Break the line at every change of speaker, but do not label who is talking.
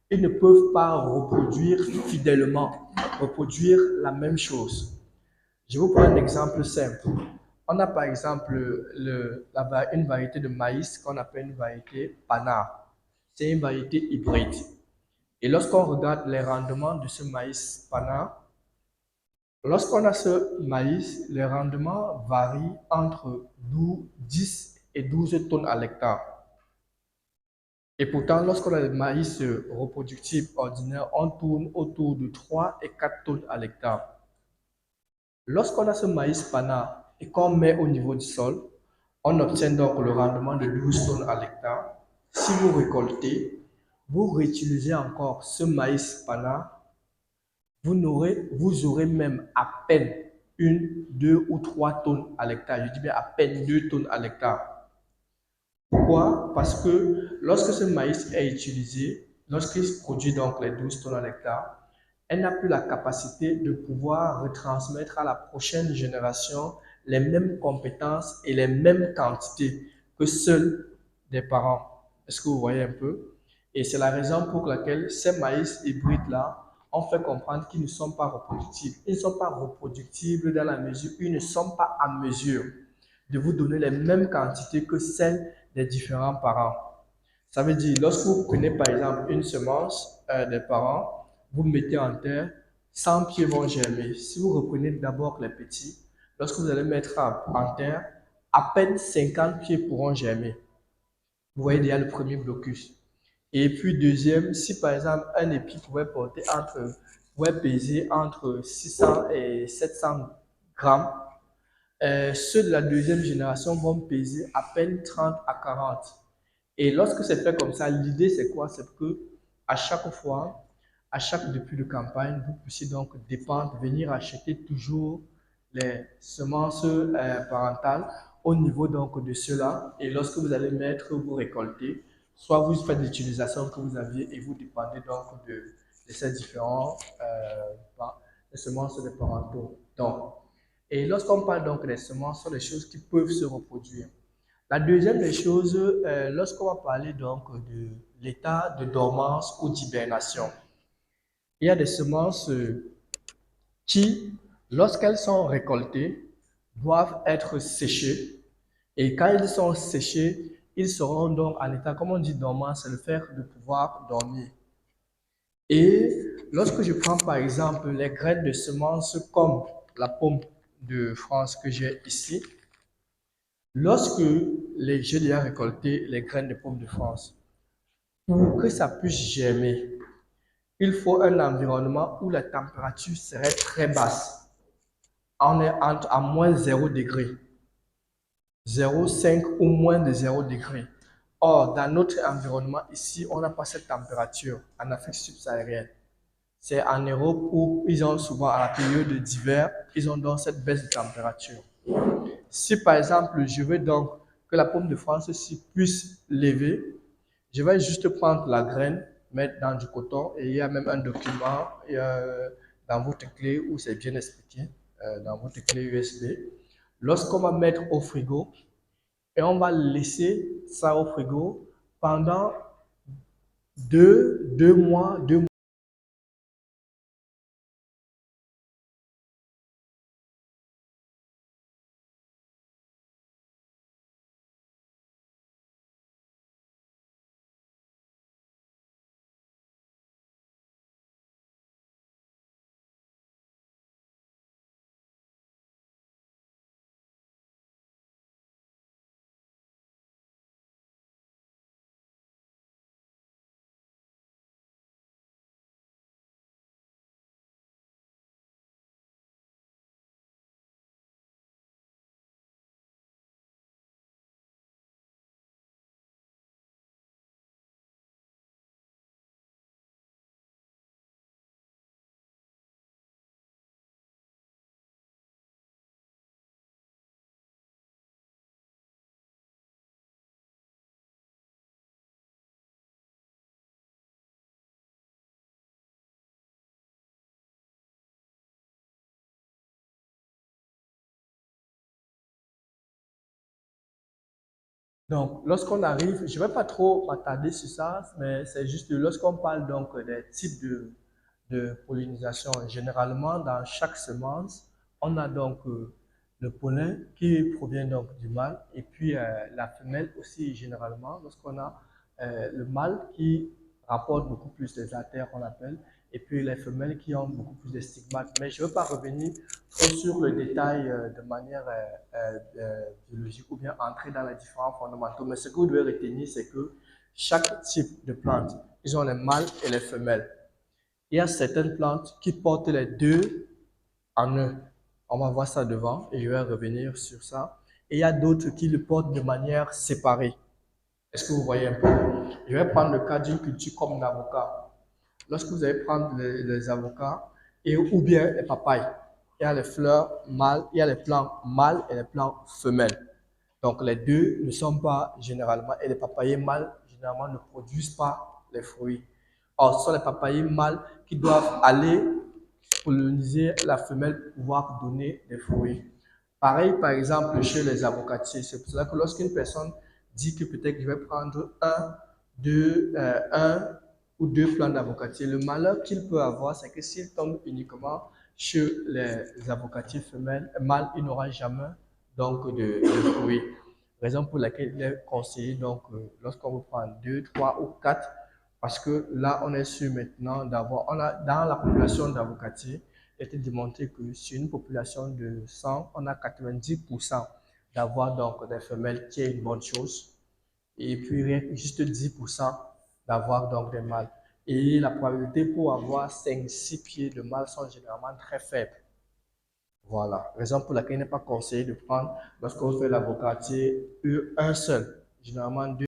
Ils ne peuvent pas reproduire fidèlement, reproduire la même chose. Je vous prends un exemple simple. On a par exemple une variété de maïs qu'on appelle une variété panard. C'est une variété hybride. Et lorsqu'on regarde les rendements de ce maïs panard, lorsqu'on a ce maïs, les rendements varient entre 10 et 12 tonnes à l'hectare. Et pourtant, lorsqu'on a le maïs reproductible ordinaire, on tourne autour de 3 et 4 tonnes à l'hectare. Lorsqu'on a ce maïs pana et qu'on met au niveau du sol, on obtient donc le rendement de 12 tonnes à l'hectare. Si vous récoltez, vous réutilisez encore ce maïs pana, vous aurez même à peine 1, 2 ou 3 tonnes à l'hectare. Je dis bien à peine 2 tonnes à l'hectare. Pourquoi? Parce que lorsque ce maïs est utilisé, lorsqu'il produit donc les 12 tonnes à l'hectare, elle n'a plus la capacité de pouvoir retransmettre à la prochaine génération les mêmes compétences et les mêmes quantités que seuls des parents. Est-ce que vous voyez un peu? Et c'est la raison pour laquelle ces maïs hybrides-là, on fait comprendre qu'ils ne sont pas reproductibles. Ils ne sont pas reproductibles dans la mesure où ils ne sont pas à mesure de vous donner les mêmes quantités que celles des différents parents. Ça veut dire, lorsque vous prenez par exemple une semence des parents, vous mettez en terre, 100 pieds vont germer. Si vous reprenez d'abord les petits, lorsque vous allez mettre en terre, à peine 50 pieds pourront germer. Vous voyez déjà le premier blocus. Et puis deuxième, si par exemple un épi pouvait peser entre 600 et 700 grammes, ceux de la deuxième génération vont peser à peine 30 à 40. Et lorsque c'est fait comme ça, l'idée c'est quoi? C'est que à chaque fois, à chaque début de campagne, vous puissiez donc dépendre, venir acheter toujours les semences parentales au niveau donc de cela. Et lorsque vous allez mettre, vous récoltez, soit vous faites l'utilisation que vous aviez et vous dépendez donc de ces différents semences de parentaux. Donc, et lorsqu'on parle donc des semences, ce sont des choses qui peuvent se reproduire. La deuxième des choses, lorsqu'on va parler donc de l'état de dormance ou d'hibernation, il y a des semences qui, lorsqu'elles sont récoltées, doivent être séchées. Et quand ils sont séchés, ils seront donc en état, comme on dit dormance, c'est le fait de pouvoir dormir. Et lorsque je prends par exemple les graines de semences comme la pomme de France que j'ai ici, lorsque j'ai déjà récolté les graines de pomme de France, pour que ça puisse germer, il faut un environnement où la température serait très basse. On est entre à moins 0 degré, 0,5 ou moins de 0 degré. Or, dans notre environnement ici, on n'a pas cette température en Afrique subsaharienne. C'est en Europe où ils ont souvent, à la période d'hiver, ils ont donc cette baisse de température. Si par exemple, je veux donc que la pomme de France puisse lever, je vais juste prendre la graine, mettre dans du coton, et il y a même un document dans votre clé où c'est bien expliqué, dans votre clé USB. Lorsqu'on va mettre au frigo, et on va laisser ça au frigo pendant 2 mois, 2 Donc, lorsqu'on arrive, je ne vais pas trop m'attarder sur ça, mais c'est juste que lorsqu'on parle donc des types de pollinisation, généralement dans chaque semence, on a donc le pollen qui provient donc du mâle et puis la femelle aussi généralement, lorsqu'on a le mâle qui rapporte beaucoup plus des artères, on appelle, et puis les femelles qui ont beaucoup plus de stigmates. Mais je ne veux pas revenir trop sur le détail de manière biologique ou bien entrer dans les différents fondamentaux. Mais ce que vous devez retenir, c'est que chaque type de plante, ils ont les mâles et les femelles. Il y a certaines plantes qui portent les deux en eux. On va voir ça devant et je vais revenir sur ça. Et il y a d'autres qui le portent de manière séparée. Est-ce que vous voyez un peu? Je vais prendre le cas d'une culture comme l'avocat. Lorsque vous allez prendre les avocats et, ou bien les papayes, il y a les fleurs mâles, il y a les plants mâles et les plants femelles. Donc les deux ne sont pas généralement, et les papayers mâles généralement ne produisent pas les fruits. Or, ce sont les papayers mâles qui doivent aller polliniser la femelle pour pouvoir donner des fruits. Pareil, par exemple, chez les avocatiers. C'est pour cela que lorsqu'une personne dit que peut-être je vais prendre un ou deux plants d'avocatier, le malheur qu'il peut avoir, c'est que s'il tombe uniquement chez les avocatiers femelles, mâles, il n'aura jamais donc de fruits. Raison pour laquelle il est conseillé, donc, lorsqu'on veut prendre deux, trois ou quatre, parce que là, on est sûr maintenant d'avoir, dans la population d'avocatiers, il a été démontré que sur une population de 100, on a 90% d'avoir donc des femelles, qui est une bonne chose, et puis juste 10% d'avoir donc des mâles. Et la probabilité pour avoir 5-6 pieds de mâles sont généralement très faibles. Voilà, raison pour laquelle il n'est pas conseillé de prendre, lorsqu'on fait l'avocatier, un seul, généralement deux.